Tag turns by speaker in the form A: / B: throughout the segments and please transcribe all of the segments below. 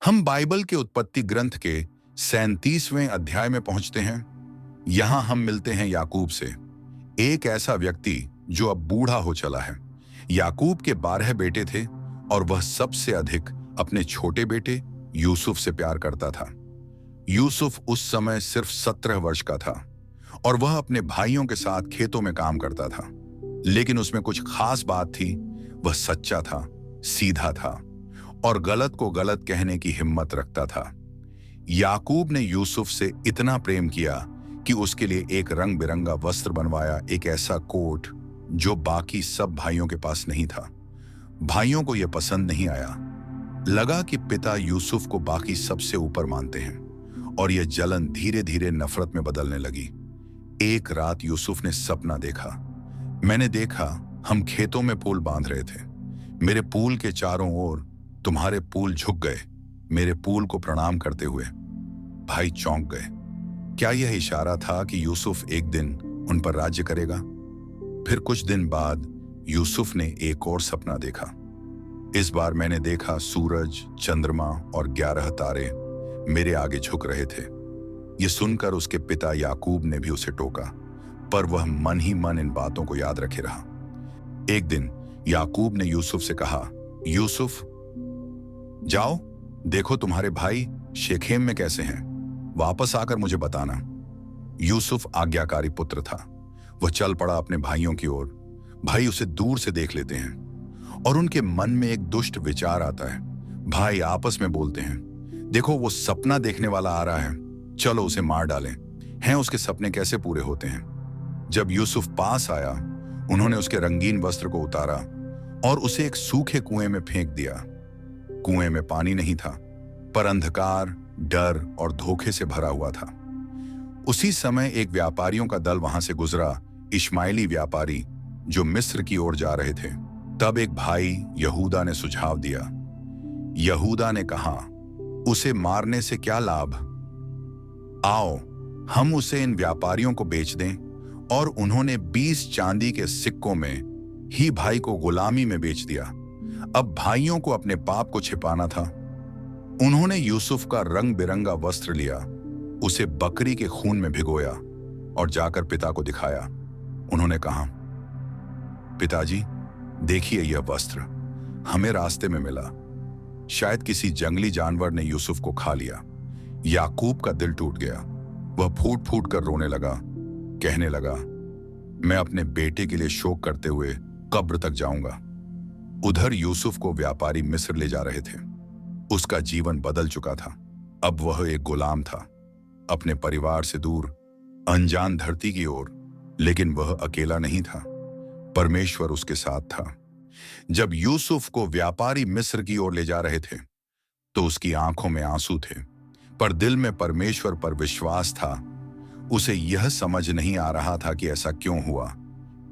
A: हम बाइबल के उत्पत्ति ग्रंथ के 37वें अध्याय में पहुंचते हैं। यहां हम मिलते हैं याकूब से, एक ऐसा व्यक्ति जो अब बूढ़ा हो चला है। याकूब के 12 बेटे थे और वह सबसे अधिक अपने छोटे बेटे यूसुफ से प्यार करता था। यूसुफ उस समय सिर्फ 17 वर्ष का था और वह अपने भाइयों के साथ खेतों में काम करता था। लेकिन उसमें कुछ खास बात थी, वह सच्चा था, सीधा था और गलत को गलत कहने की हिम्मत रखता था। याकूब ने यूसुफ से इतना प्रेम किया कि उसके लिए एक रंग बिरंगा वस्त्र बनवाया, एक ऐसा कोट जो बाकी सब भाइयों के पास नहीं था। भाइयों को यह पसंद नहीं आया। लगा कि पिता यूसुफ को बाकी सबसे ऊपर मानते हैं और यह जलन धीरे धीरे नफरत में बदलने लगी। एक रात यूसुफ ने सपना देखा। मैंने देखा हम खेतों में पुल बांध रहे थे। मेरे पुल के चारों ओर तुम्हारे पुल झुक गए, मेरे पुल को प्रणाम करते हुए। भाई चौंक गए। क्या यह इशारा था कि यूसुफ एक दिन उन पर राज्य करेगा? फिर कुछ दिन बाद यूसुफ ने एक और सपना देखा। इस बार मैंने देखा सूरज, चंद्रमा और 11 तारे मेरे आगे झुक रहे थे। यह सुनकर उसके पिता याकूब ने भी उसे टोका, पर वह मन ही मन इन बातों को याद रखे रहा। एक दिन याकूब ने यूसुफ से कहा, यूसुफ जाओ, देखो तुम्हारे भाई शेखेम में कैसे हैं, वापस आकर मुझे बताना। यूसुफ आज्ञाकारी पुत्र था। वह चल पड़ा अपने भाइयों की ओर। भाई उसे दूर से देख लेते हैं और उनके मन में एक दुष्ट विचार आता है। भाई आपस में बोलते हैं, देखो वो सपना देखने वाला आ रहा है, चलो उसे मार डालें। हैं उसके सपने कैसे पूरे होते हैं। जब यूसुफ पास आया, उन्होंने उसके रंगीन वस्त्र को उतारा और उसे एक सूखे कुएं में फेंक दिया। कुएं में पानी नहीं था, पर अंधकार, डर और धोखे से भरा हुआ था। उसी समय एक व्यापारियों का दल वहां से गुजरा, इश्माइली व्यापारी जो मिस्र की ओर जा रहे थे। तब एक भाई यहूदा ने सुझाव दिया। यहूदा ने कहा, उसे मारने से क्या लाभ, आओ हम उसे इन व्यापारियों को बेच दें। और उन्होंने 20 चांदी के सिक्कों में ही भाई को गुलामी में बेच दिया। अब भाइयों को अपने पाप को छिपाना था। उन्होंने यूसुफ का रंग बिरंगा वस्त्र लिया, उसे बकरी के खून में भिगोया और जाकर पिता को दिखाया। उन्होंने कहा, पिताजी देखिए यह वस्त्र हमें रास्ते में मिला। शायद किसी जंगली जानवर ने यूसुफ को खा लिया। याकूब का दिल टूट गया। वह फूट फूट कर रोने लगा, कहने लगा, मैं अपने बेटे के लिए शोक करते हुए कब्र तक जाऊंगा। उधर यूसुफ को व्यापारी मिस्र ले जा रहे थे। उसका जीवन बदल चुका था। अब वह एक गुलाम था, अपने परिवार से दूर, अनजान धरती की ओर। लेकिन वह अकेला नहीं था, परमेश्वर उसके साथ था। जब यूसुफ को व्यापारी मिस्र की ओर ले जा रहे थे तो उसकी आंखों में आंसू थे, पर दिल में परमेश्वर पर विश्वास था। उसे यह समझ नहीं आ रहा था कि ऐसा क्यों हुआ,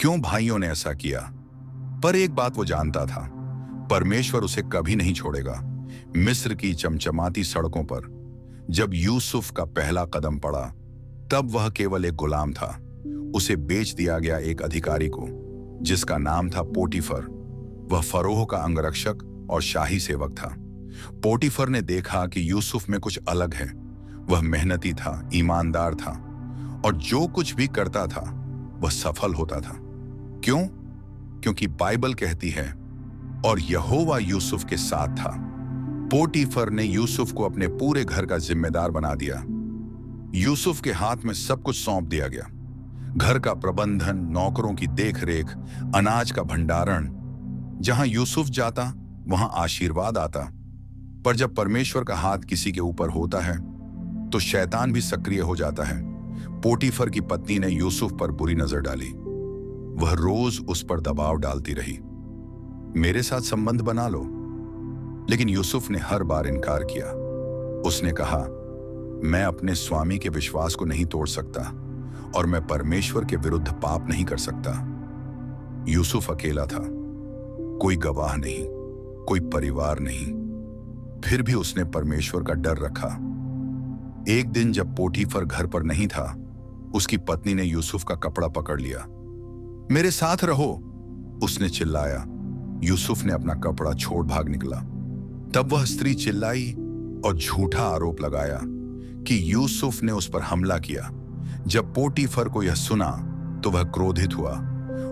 A: क्यों भाइयों ने ऐसा किया। पर एक बात वो जानता था, परमेश्वर उसे कभी नहीं छोड़ेगा। मिस्र की चमचमाती सड़कों पर जब यूसुफ का पहला कदम पड़ा, तब वह केवल एक गुलाम था। उसे बेच दिया गया एक अधिकारी को, जिसका नाम था पोटीफर। वह फरोह का अंगरक्षक और शाही सेवक था। पोटीफर ने देखा कि यूसुफ में कुछ अलग है। वह मेहनती था, ईमानदार था और जो कुछ भी करता था वह सफल होता था। क्यों? क्योंकि बाइबल कहती है, और यहोवा यूसुफ के साथ था। पोटीफर ने यूसुफ को अपने पूरे घर का जिम्मेदार बना दिया। यूसुफ के हाथ में सब कुछ सौंप दिया गया। घर का प्रबंधन, नौकरों की देखरेख, अनाज का भंडारण। जहां यूसुफ जाता वहां आशीर्वाद आता। पर जब परमेश्वर का हाथ किसी के ऊपर होता है तो शैतान भी सक्रिय हो जाता है। पोटीफर की पत्नी ने यूसुफ पर बुरी नजर डाली। वह रोज उस पर दबाव डालती रही, मेरे साथ संबंध बना लो। लेकिन यूसुफ ने हर बार इनकार किया। उसने कहा, मैं अपने स्वामी के विश्वास को नहीं तोड़ सकता और मैं परमेश्वर के विरुद्ध पाप नहीं कर सकता। यूसुफ अकेला था, कोई गवाह नहीं, कोई परिवार नहीं। फिर भी उसने परमेश्वर का डर रखा। एक दिन जब पोटीफर घर पर नहीं था, उसकी पत्नी ने यूसुफ का कपड़ा पकड़ लिया। मेरे साथ रहो, उसने चिल्लाया। यूसुफ ने अपना कपड़ा छोड़ भाग निकला। तब वह स्त्री चिल्लाई, और झूठा आरोप लगाया कि यूसुफ ने उस पर हमला किया। जब पोटीफर को यह सुना तो वह क्रोधित हुआ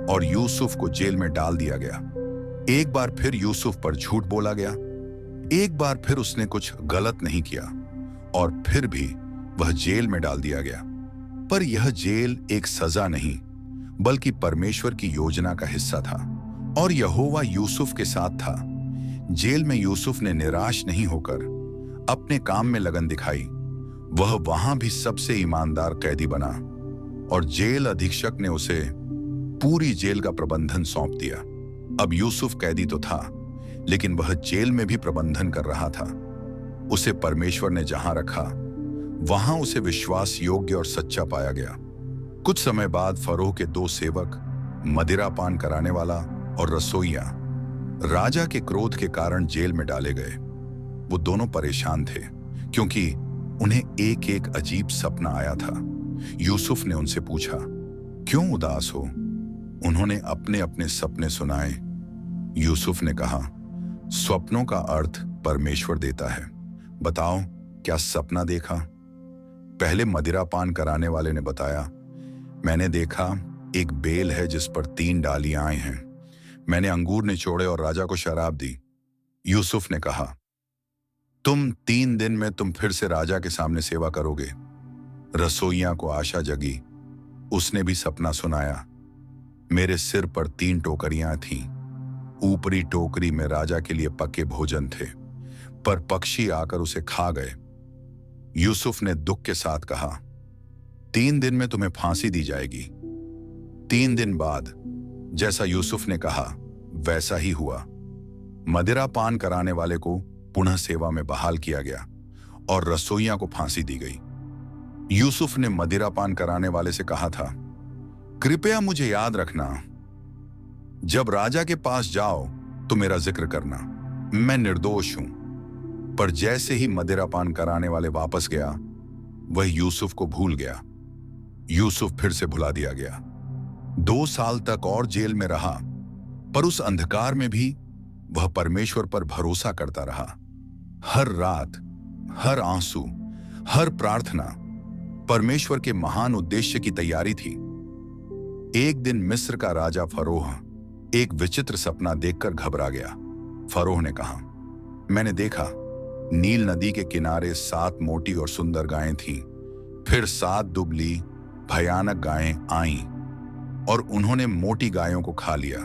A: और यूसुफ को जेल में डाल दिया गया। एक बार फिर यूसुफ पर झूठ बोला गया। एक बार फिर उसने कुछ गलत नहीं किया और फिर भी वह जेल में डाल दिया गया। पर यह जेल एक सजा नहीं बल्कि परमेश्वर की योजना का हिस्सा था और यहोवा यूसुफ के साथ था। जेल में यूसुफ ने निराश नहीं होकर अपने काम में लगन दिखाई। वह वहां भी सबसे ईमानदार कैदी बना और जेल अधीक्षक ने उसे पूरी जेल का प्रबंधन सौंप दिया। अब यूसुफ कैदी तो था, लेकिन वह जेल में भी प्रबंधन कर रहा था। उसे परमेश्वर ने जहां रखा वहां उसे विश्वास योग्य और सच्चा पाया गया। कुछ समय बाद फरोह के दो सेवक, मदिरा पान कराने वाला और रसोइया, राजा के क्रोध के कारण जेल में डाले गए। वो दोनों परेशान थे क्योंकि उन्हें एक एक अजीब सपना आया था। यूसुफ ने उनसे पूछा, क्यों उदास हो? उन्होंने अपने अपने सपने सुनाए। यूसुफ ने कहा, स्वप्नों का अर्थ परमेश्वर देता है। बताओ, क्या सपना देखा? पहले मदिरा पान कराने वाले ने बताया, मैंने देखा एक बेल है जिस पर 3 डालियां हैं। मैंने अंगूर निचोड़े और राजा को शराब दी। यूसुफ ने कहा, 3 दिन में तुम फिर से राजा के सामने सेवा करोगे। रसोइया को आशा जगी। उसने भी सपना सुनाया, मेरे सिर पर 3 टोकरियां थीं। ऊपरी टोकरी में राजा के लिए पके भोजन थे, पर पक्षी आकर उसे खा गए। यूसुफ ने दुख के साथ कहा, 3 दिन में तुम्हें फांसी दी जाएगी। 3 दिन बाद जैसा यूसुफ ने कहा वैसा ही हुआ। मदिरा पान कराने वाले को पुनः सेवा में बहाल किया गया और रसोइया को फांसी दी गई। यूसुफ ने मदिरा पान कराने वाले से कहा था, कृपया मुझे याद रखना, जब राजा के पास जाओ तो मेरा जिक्र करना, मैं निर्दोष हूं। पर जैसे ही मदिरा पान कराने वाले वापस गया, वह यूसुफ को भूल गया। यूसुफ फिर से भुला दिया गया। 2 साल तक और जेल में रहा, पर उस अंधकार में भी वह परमेश्वर पर भरोसा करता रहा। हर रात, हर आंसू, हर प्रार्थना परमेश्वर के महान उद्देश्य की तैयारी थी। एक दिन मिस्र का राजा फरोह एक विचित्र सपना देखकर घबरा गया। फरोह ने कहा, मैंने देखा नील नदी के किनारे 7 मोटी और सुंदर गायें थीं। फिर 7 दुबली भयानक गायें आईं और उन्होंने मोटी गायों को खा लिया।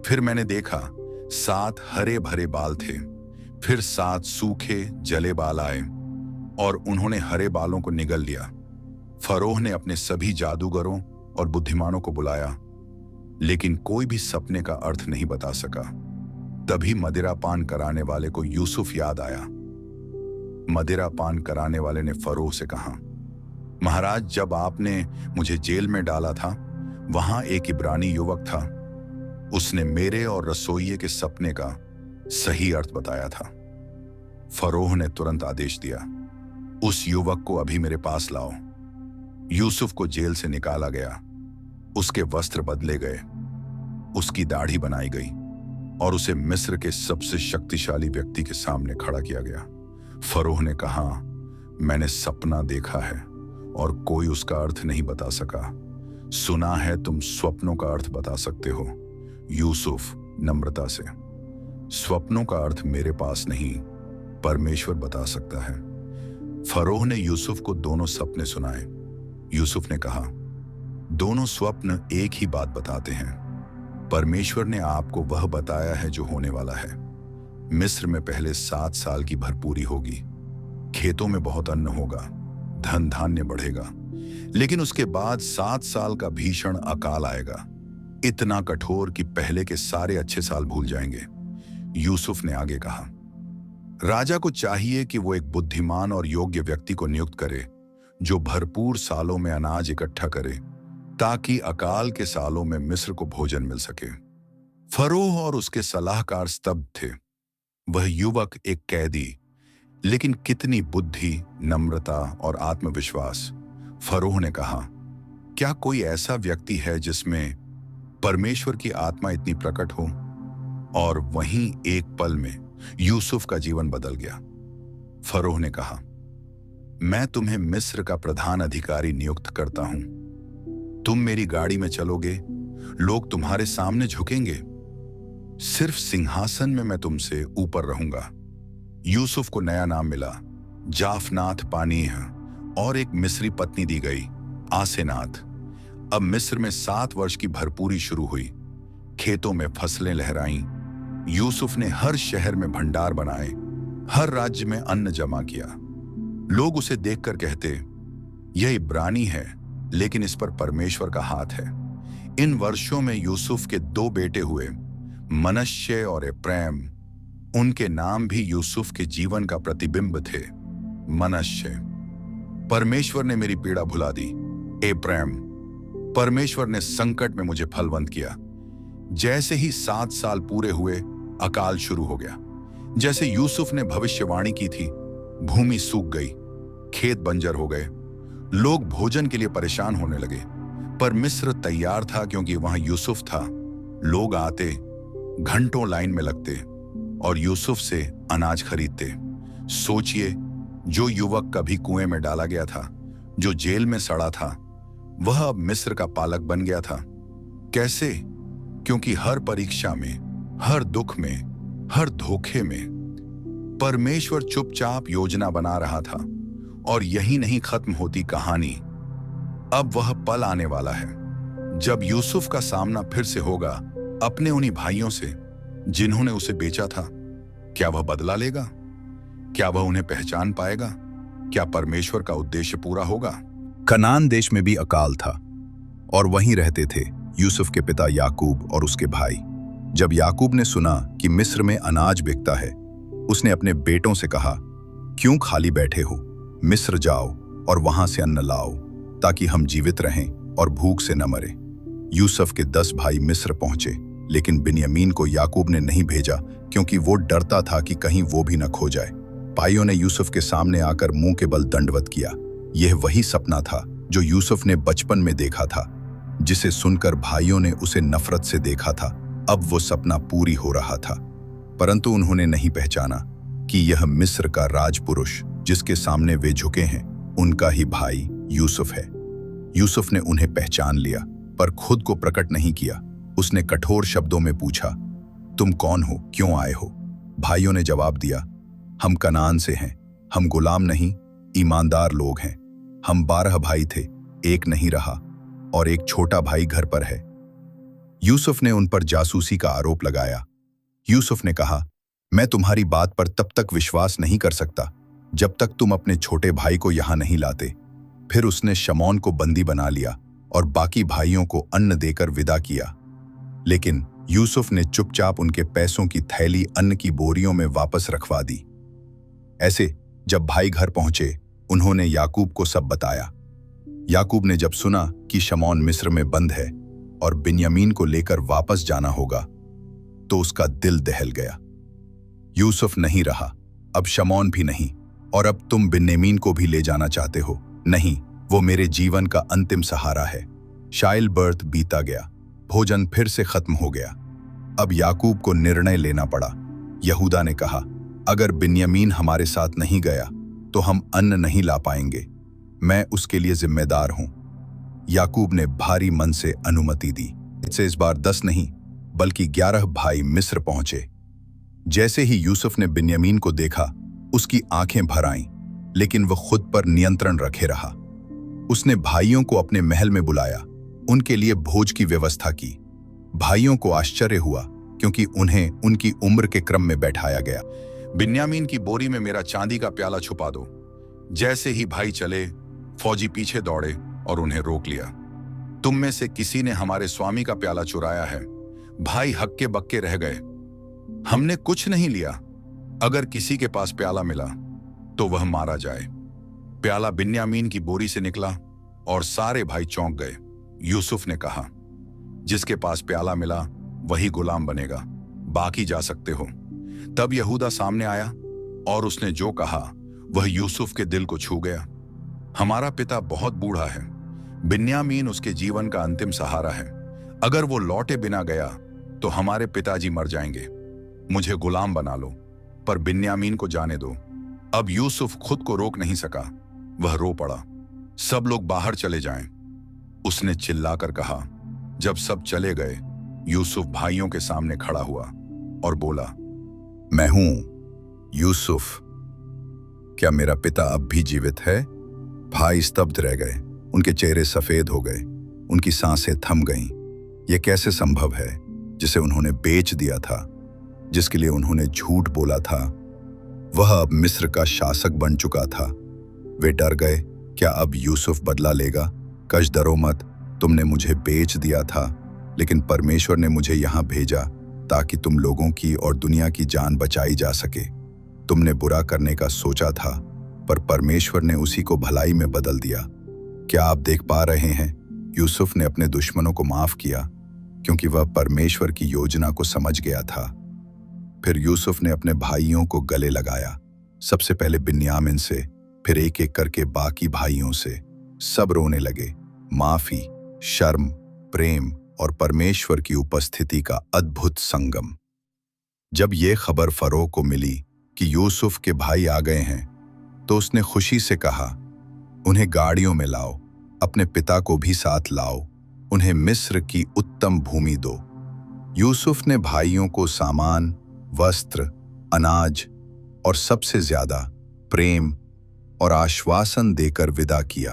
A: फिर मैंने देखा 7 हरे भरे बाल थे। फिर 7 सूखे जले बाल आए और उन्होंने हरे बालों को निगल लिया। फरोह ने अपने सभी जादूगरों और बुद्धिमानों को बुलाया, लेकिन कोई भी सपने का अर्थ नहीं बता सका। तभी मदिरा पान कराने वाले को यूसुफ याद आया। मदिरा पान कराने वाले ने फरोह से कहा, महाराज, जब आपने मुझे जेल में डाला था वहां एक इब्रानी युवक था। उसने मेरे और रसोइये के सपने का सही अर्थ बताया था। फरोह ने तुरंत आदेश दिया, उस युवक को अभी मेरे पास लाओ। यूसुफ को जेल से निकाला गया। उसके वस्त्र बदले गए, उसकी दाढ़ी बनाई गई और उसे मिस्र के सबसे शक्तिशाली व्यक्ति के सामने खड़ा किया गया। फरोह ने कहा, मैंने सपना देखा है और कोई उसका अर्थ नहीं बता सका। सुना है तुम स्वप्नों का अर्थ बता सकते हो। यूसुफ नम्रता से, स्वप्नों का अर्थ मेरे पास नहीं, परमेश्वर बता सकता है। फरोह ने यूसुफ को दोनों सपने सुनाए। यूसुफ ने कहा, दोनों स्वप्न एक ही बात बताते हैं। परमेश्वर ने आपको वह बताया है जो होने वाला है। मिस्र में पहले 7 साल की भरपूरी होगी, खेतों में बहुत अन्न होगा, धन धान्य बढ़ेगा, लेकिन उसके बाद 7 साल का भीषण अकाल आएगा, इतना कठोर कि पहले के सारे अच्छे साल भूल जाएंगे। यूसुफ ने आगे कहा, राजा को चाहिए कि वो एक बुद्धिमान और योग्य व्यक्ति को नियुक्त करे जो भरपूर सालों में अनाज इकट्ठा करे, ताकि अकाल के सालों में मिस्र को भोजन मिल सके। फरोह और उसके सलाहकार स्तब्ध थे। वह युवक एक कैदी, लेकिन कितनी बुद्धि, नम्रता और आत्मविश्वास। फरोह ने कहा, क्या कोई ऐसा व्यक्ति है जिसमें परमेश्वर की आत्मा इतनी प्रकट हो? और वहीं एक पल में यूसुफ का जीवन बदल गया। फरोह ने कहा, मैं तुम्हें मिस्र का प्रधान अधिकारी नियुक्त करता हूं। तुम मेरी गाड़ी में चलोगे, लोग तुम्हारे सामने झुकेंगे। सिर्फ सिंहासन में मैं तुमसे ऊपर रहूंगा। यूसुफ को नया नाम मिला, जाफनाथ पानीह, और एक मिस्री पत्नी दी गई, आसेनाथ। अब मिस्र में 7 वर्ष की भरपूरी शुरू हुई। खेतों में फसलें लहराईं। यूसुफ ने हर शहर में भंडार बनाए, हर राज्य में अन्न जमा किया। लोग उसे देखकर कहते, यह इब्रानी है, लेकिन इस पर परमेश्वर का हाथ है। इन वर्षों में यूसुफ के 2 बेटे हुए, मनश्शे और एप्रैम। उनके नाम भी यूसुफ के जीवन का प्रतिबिंब थे। मनश्शे, परमेश्वर ने मेरी पीड़ा भुला दी। एप्रैम, परमेश्वर ने संकट में मुझे फलवंत किया। जैसे ही 7 साल पूरे हुए, अकाल शुरू हो गया। जैसे यूसुफ ने भविष्यवाणी की थी, भूमि सूख गई, खेत बंजर हो गए। लोग भोजन के लिए परेशान होने लगे। पर मिस्र तैयार था, क्योंकि वहां यूसुफ था। लोग आते, घंटों लाइन में लगते और यूसुफ से अनाज खरीदते। सोचिए, जो युवक कभी कुएं में डाला गया था, जो जेल में सड़ा था, वह अब मिस्र का पालक बन गया था। कैसे? क्योंकि हर परीक्षा में, हर दुख में, हर धोखे में परमेश्वर चुपचाप योजना बना रहा था। और यही नहीं खत्म होती कहानी। अब वह पल आने वाला है जब यूसुफ का सामना फिर से होगा अपने उन्हीं भाइयों से जिन्होंने उसे बेचा था। क्या वह बदला लेगा? क्या वह उन्हें पहचान पाएगा? क्या परमेश्वर का उद्देश्य पूरा होगा?
B: कनान देश में भी अकाल था और वहीं रहते थे यूसुफ के पिता याकूब और उसके भाई। जब याकूब ने सुना कि मिस्र में अनाज बिकता है, उसने अपने बेटों से कहा, क्यों खाली बैठे हो? मिस्र जाओ और वहां से अन्न लाओ, ताकि हम जीवित रहें और भूख से न मरे। यूसुफ के 10 भाई मिस्र पहुंचे, लेकिन बिन्यामीन को याकूब ने नहीं भेजा, क्योंकि वो डरता था कि कहीं वो भी न खो जाए। भाइयों ने यूसुफ के सामने आकर मुंह के बल दंडवत किया। यह वही सपना था जो यूसुफ ने बचपन में देखा था, जिसे सुनकर भाइयों ने उसे नफरत से देखा था। अब वो सपना पूरी हो रहा था, परंतु उन्होंने नहीं पहचाना कि यह मिस्र का राजपुरुष जिसके सामने वे झुके हैं, उनका ही भाई यूसुफ है। यूसुफ ने उन्हें पहचान लिया, पर खुद को प्रकट नहीं किया। उसने कठोर शब्दों में पूछा, तुम कौन हो? क्यों आए हो? भाइयों ने जवाब दिया, हम कनान से हैं, हम गुलाम नहीं, ईमानदार लोग हैं। हम 12 भाई थे, एक नहीं रहा, और एक छोटा भाई घर पर है। यूसुफ ने उन पर जासूसी का आरोप लगाया। यूसुफ ने कहा, मैं तुम्हारी बात पर तब तक विश्वास नहीं कर सकता जब तक तुम अपने छोटे भाई को यहां नहीं लाते। फिर उसने शमौन को बंदी बना लिया और बाकी भाइयों को अन्न देकर विदा किया। लेकिन यूसुफ ने चुपचाप उनके पैसों की थैली अन्न की बोरियों में वापस रखवा दी। ऐसे जब भाई घर पहुंचे, उन्होंने याकूब को सब बताया। याकूब ने जब सुना कि शमौन मिस्र में बंद है और बिन्यामीन को लेकर वापस जाना होगा, तो उसका दिल दहल गया। यूसुफ नहीं रहा, अब शमौन भी नहीं, और अब तुम बिन्यामीन को भी ले जाना चाहते हो? नहीं, वो मेरे जीवन का अंतिम सहारा है। चाइल्ड बर्थ बीता गया, भोजन फिर से खत्म हो गया। अब याकूब को निर्णय लेना पड़ा। यहूदा ने कहा, अगर बिन्यामीन हमारे साथ नहीं गया तो हम अन्न नहीं ला पाएंगे। मैं उसके लिए जिम्मेदार हूं। याकूब ने भारी मन से अनुमति दी। इससे इस बार 10 नहीं, बल्कि 11 भाई मिस्र पहुंचे। जैसे ही यूसुफ ने बिन्यामीन को देखा, उसकी आंखें भर आईं, लेकिन वह खुद पर नियंत्रण रखे रहा। उसने भाइयों को अपने महल में बुलाया, उनके लिए भोज की व्यवस्था की। भाइयों को आश्चर्य हुआ, क्योंकि उन्हें उनकी उम्र के क्रम में बैठाया गया।
A: बिन्यामीन की बोरी में मेरा चांदी का प्याला छुपा दो। जैसे ही भाई चले, फौजी पीछे दौड़े और उन्हें रोक लिया। तुम में से किसी ने हमारे स्वामी का प्याला चुराया है। भाई हक्के बक्के रह गए। हमने कुछ नहीं लिया। अगर किसी के पास प्याला मिला तो वह मारा जाए। प्याला बिन्यामीन की बोरी से निकला और सारे भाई चौंक गए। यूसुफ ने कहा, जिसके पास प्याला मिला वही गुलाम बनेगा, बाकी जा सकते हो। तब यहूदा सामने आया और उसने जो कहा वह यूसुफ के दिल को छू गया। हमारा पिता बहुत बूढ़ा है, बिन्यामीन उसके जीवन का अंतिम सहारा है। अगर वो लौटे बिना गया तो हमारे पिताजी मर जाएंगे। मुझे गुलाम बना लो, पर बिन्यामीन को जाने दो। अब यूसुफ खुद को रोक नहीं सका, वह रो पड़ा। सब लोग बाहर चले जाएं, उसने चिल्लाकर कहा। जब सब चले गए, यूसुफ भाइयों के सामने खड़ा हुआ और बोला,
B: मैं हूं यूसुफ। क्या मेरा पिता अब भी जीवित है? भाई स्तब्ध रह गए, उनके चेहरे सफेद हो गए, उनकी सांसें थम गईं। यह कैसे संभव है? जिसे उन्होंने बेच दिया था, जिसके लिए उन्होंने झूठ बोला था, वह अब मिस्र का शासक बन चुका था। वे डर गए, क्या अब यूसुफ बदला लेगा? कश डरो मत, तुमने मुझे बेच दिया था, लेकिन परमेश्वर ने मुझे यहाँ भेजा ताकि तुम लोगों की और दुनिया की जान बचाई जा सके। तुमने बुरा करने का सोचा था, पर परमेश्वर ने उसी को भलाई में बदल दिया। क्या आप देख पा रहे हैं? यूसुफ ने अपने दुश्मनों को माफ किया क्योंकि वह परमेश्वर की योजना को समझ गया था। फिर यूसुफ ने अपने भाइयों को गले लगाया, सबसे पहले बिन्यामिन से, फिर एक एक करके बाकी भाइयों से। सब रोने लगे। माफी, शर्म, प्रेम और परमेश्वर की उपस्थिति का अद्भुत संगम। जब यह खबर फरो को मिली कि यूसुफ के भाई आ गए हैं, तो उसने खुशी से कहा, उन्हें गाड़ियों में लाओ, अपने पिता को भी साथ लाओ, उन्हें मिस्र की उत्तम भूमि दो। यूसुफ ने भाइयों को सामान, वस्त्र, अनाज और सबसे ज्यादा प्रेम और आश्वासन देकर विदा किया।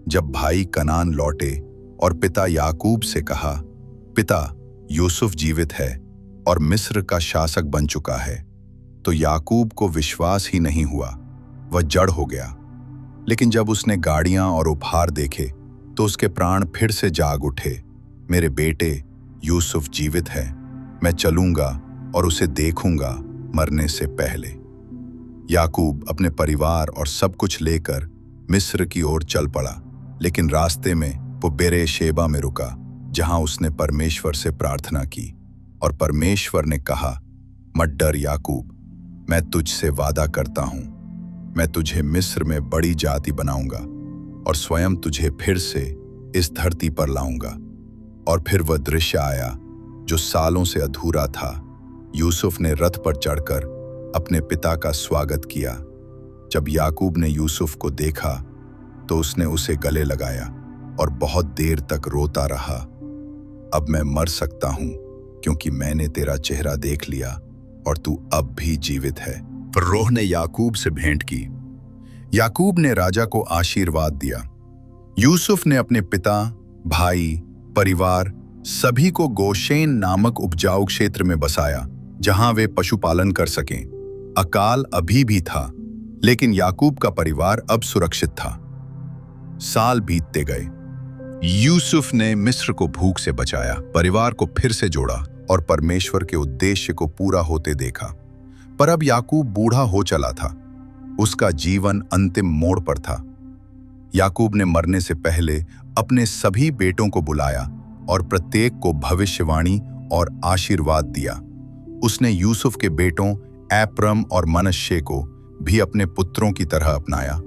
B: जब भाई कनान लौटे और पिता याकूब से कहा, पिता, यूसुफ जीवित है और मिस्र का शासक बन चुका है, तो याकूब को विश्वास ही नहीं हुआ, वह जड़ हो गया। लेकिन जब उसने गाड़ियां और उपहार देखे तो उसके प्राण फिर से जाग उठे। मेरे बेटे, यूसुफ जीवित है, मैं चलूंगा और उसे देखूंगा मरने से पहले। याकूब अपने परिवार और सब कुछ लेकर मिस्र की ओर चल पड़ा, लेकिन रास्ते में वो बेरेशेबा में रुका, जहां उसने परमेश्वर से प्रार्थना की। और परमेश्वर ने कहा, मत डर याकूब, मैं तुझसे वादा करता हूं, मैं तुझे मिस्र में बड़ी जाति बनाऊंगा और स्वयं तुझे फिर से इस धरती पर लाऊंगा। और फिर वह दृश्य आया जो सालों से अधूरा था। यूसुफ ने रथ पर चढ़कर अपने पिता का स्वागत किया। जब याकूब ने यूसुफ को देखा तो उसने उसे गले लगाया और बहुत देर तक रोता रहा। अब मैं मर सकता हूं क्योंकि मैंने तेरा चेहरा देख लिया और तू अब भी जीवित है। फरोह ने याकूब से भेंट की। याकूब ने राजा को आशीर्वाद दिया। यूसुफ ने अपने पिता, भाई, परिवार सभी को गोशेन नामक उपजाऊ क्षेत्र में बसाया, जहां वे पशुपालन कर सकें। अकाल अभी भी था, लेकिन याकूब का परिवार अब सुरक्षित था। साल बीतते गए। यूसुफ ने मिस्र को भूख से बचाया, परिवार को फिर से जोड़ा और परमेश्वर के उद्देश्य को पूरा होते देखा। पर अब याकूब बूढ़ा हो चला था, उसका जीवन अंतिम मोड़ पर था। याकूब ने मरने से पहले अपने सभी बेटों को बुलाया और प्रत्येक को भविष्यवाणी और आशीर्वाद दिया। उसने यूसुफ के बेटों एप्रम और मनश्शे को भी अपने पुत्रों की तरह अपनाया।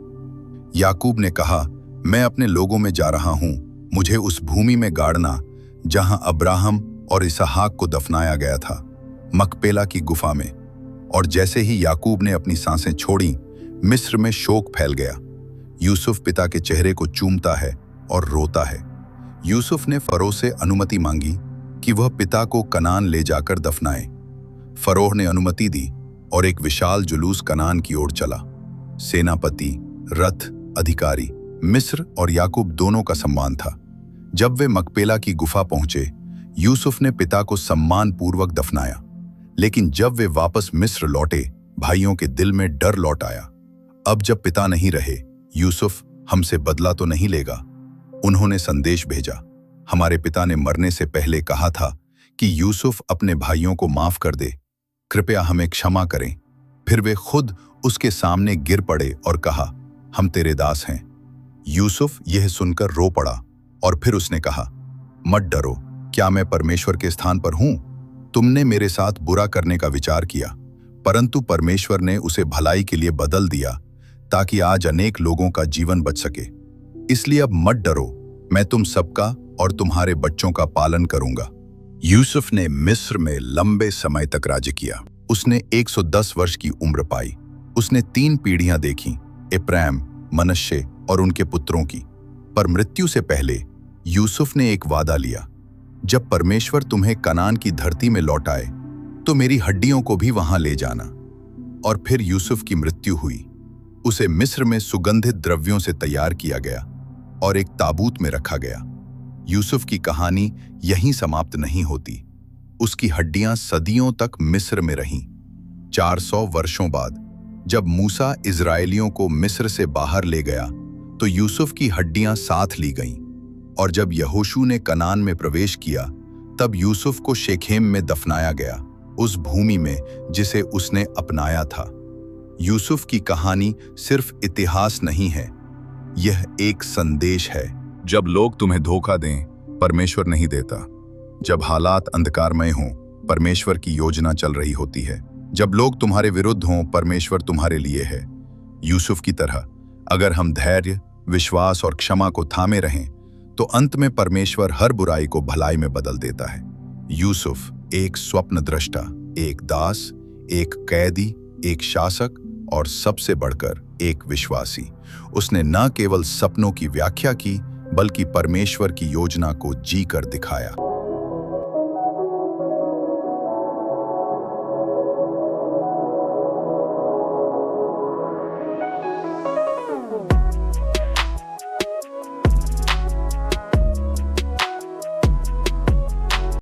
B: याकूब ने कहा, मैं अपने लोगों में जा रहा हूं, मुझे उस भूमि में गाड़ना जहां अब्राहम और इसहाक को दफनाया गया था, मकपेला की गुफा में। और जैसे ही याकूब ने अपनी सांसें छोड़ी, मिस्र में शोक फैल गया। यूसुफ पिता के चेहरे को चूमता है और रोता है। यूसुफ ने फरो से अनुमति मांगी कि वह पिता को कनान ले जाकर दफनाए। फरोह ने अनुमति दी और एक विशाल जुलूस कनान की ओर चला। सेनापति, रथ, अधिकारी, मिस्र और याकूब दोनों का सम्मान था। जब वे मकपेला की गुफा पहुंचे, यूसुफ ने पिता को सम्मान पूर्वक दफनाया। लेकिन जब वे वापस मिस्र लौटे, भाइयों के दिल में डर लौट आया। अब जब पिता नहीं रहे, यूसुफ हमसे बदला तो नहीं लेगा। उन्होंने संदेश भेजा, हमारे पिता ने मरने से पहले कहा था कि यूसुफ अपने भाइयों को माफ कर दे, कृपया हमें क्षमा करें। फिर वे खुद उसके सामने गिर पड़े और कहा, हम तेरे दास हैं। यूसुफ यह सुनकर रो पड़ा और फिर उसने कहा, मत डरो, क्या मैं परमेश्वर के स्थान पर हूं? तुमने मेरे साथ बुरा करने का विचार किया, परंतु परमेश्वर ने उसे भलाई के लिए बदल दिया ताकि आज अनेक लोगों का जीवन बच सके। इसलिए अब मत डरो, मैं तुम सबका और तुम्हारे बच्चों का पालन करूंगा। यूसुफ ने मिस्र में लंबे समय तक राज्य किया। उसने 110 वर्ष की उम्र पाई। उसने 3 पीढ़ियां देखीं, एप्रैम, मनश्शे और उनके पुत्रों की। पर मृत्यु से पहले यूसुफ ने एक वादा लिया, जब परमेश्वर तुम्हें कनान की धरती में लौटाए तो मेरी हड्डियों को भी वहां ले जाना। और फिर यूसुफ की मृत्यु हुई। उसे मिस्र में सुगंधित द्रव्यों से तैयार किया गया और एक ताबूत में रखा गया। यूसुफ की कहानी यहीं समाप्त नहीं होती। उसकी हड्डियां सदियों तक मिस्र में रहीं। 400 वर्षों बाद जब मूसा इजरायलियों को मिस्र से बाहर ले गया तो यूसुफ की हड्डियां साथ ली गईं। और जब यहोशू ने कनान में प्रवेश किया तब यूसुफ को शेखेम में दफनाया गया, उस भूमि में जिसे उसने अपनाया था। यूसुफ की कहानी सिर्फ इतिहास नहीं है, यह एक संदेश है। जब लोग तुम्हें धोखा दें, परमेश्वर नहीं देता। जब हालात अंधकारमय हों, परमेश्वर की योजना चल रही होती है। जब लोग तुम्हारे विरुद्ध हों, परमेश्वर तुम्हारे लिए है। यूसुफ की तरह अगर हम धैर्य, विश्वास और क्षमा को थामे रहें तो अंत में परमेश्वर हर बुराई को भलाई में बदल देता है। यूसुफ एक स्वप्नद्रष्टा, एक दास, एक कैदी, एक शासक और सबसे बढ़कर एक विश्वासी। उसने न केवल सपनों की व्याख्या की बल्कि परमेश्वर की योजना को जी कर दिखाया।